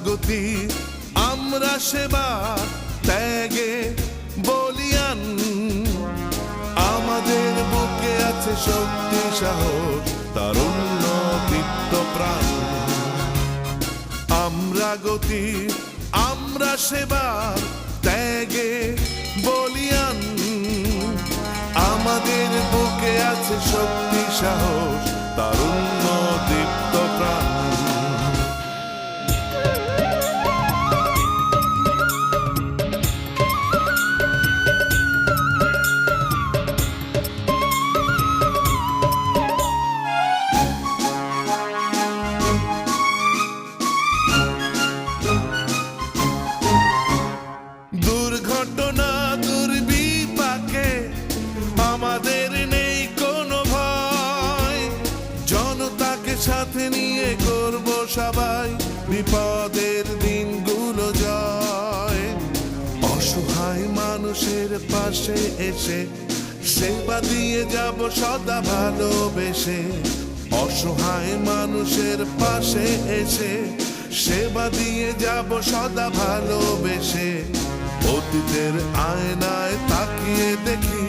গতি, আমরা সেবা ত্যাগে বলিয়ান। আমাদের বুকে আছে শক্তি, সাহস, তারুণ্য, দীপ্ত প্রাণ। আমরা গতি, আমরা সেবা ত্যাগে বলিয়ান। আমাদের বুকে আছে শক্তি, সাহস, তারুণ্য, দীপ্ত প্রাণ। দুর্ঘটনা দুর্বিপাকে আমাদের নেই কোনো ভয়। জনতাকে সাথে নিয়ে করব সবাই বিপদের দিনগুলো জয়। অসহায় মানুষের পাশে এসে সেবা দিয়ে যাব সদা ভালোবেসে। অসহায় মানুষের পাশে এসে সেবা দিয়ে যাব সদা ভালোবেসে। অতীতের আয়নায় তাকিয়ে দেখি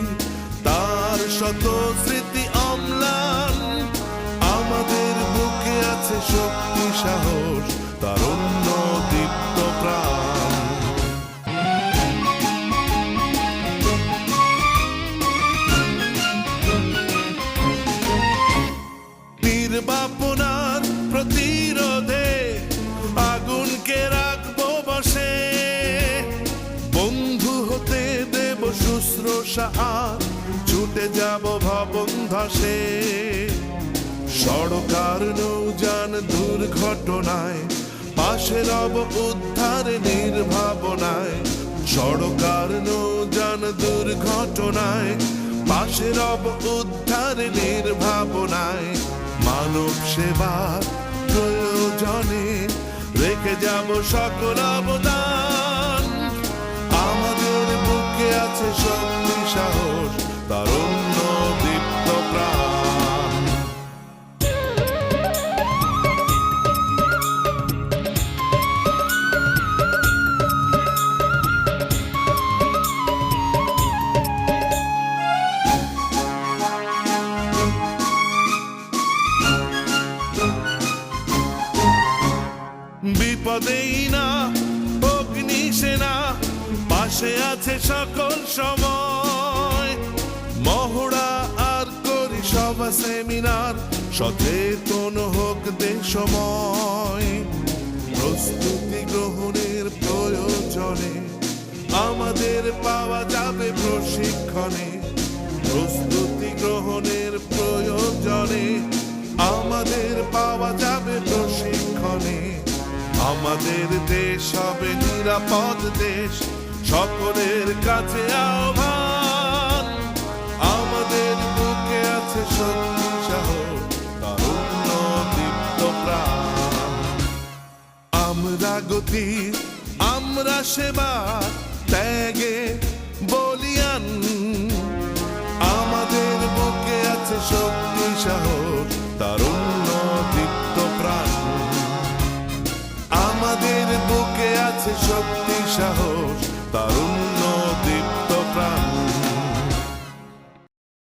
তার শত স্মৃতি অম্লান। আমাদের বুকে আছে শক্তি, সাহস, তারুণ্য, দীপ্ত প্রাণ। নির্বাপনার প্রতিরোধে আগুনকে রাখবো বসে। বন্ধু হতে দেব শুশ্রূষা, আর ছুটে যাব ভবন ধসে। সড়কার নৌযান দুর্ঘটনায় পাশে রব উদ্ধার নির্ভাবনায়। সড়কার নৌযান দুর্ঘটনায় পাশে রব উদ্ধার নির্ভাবনায়। মানব সেবার প্রয়োজনে রেখে যাব সকল অবদান। আমাদের বুকে আছে শক্তি, সাহস, তারুণ্য, দীপ্ত প্রাণ। বিপদেই না অগ্নি সেনা পাশে আছে সকল সময়। মহড়া আর করি সভা সেমিনার, সচেতন হোক দেশময়। প্রস্তুতি গ্রহণের প্রয়োজনে আমাদের পাওয়া যাবে প্রশিক্ষণে। প্রস্তুতি গ্রহণের প্রয়োজনে আমাদের পাওয়া যাবে প্রশিক্ষণে। আমাদের দেশ হবে নিরাপদ দেশ, সকলের কাছে আহ্বান। আমাদের বুকে আছে শক্তি, সাহস, তারুণ্য, দীপ্ত প্রাণ। আমরা গতি, আমরা সেবা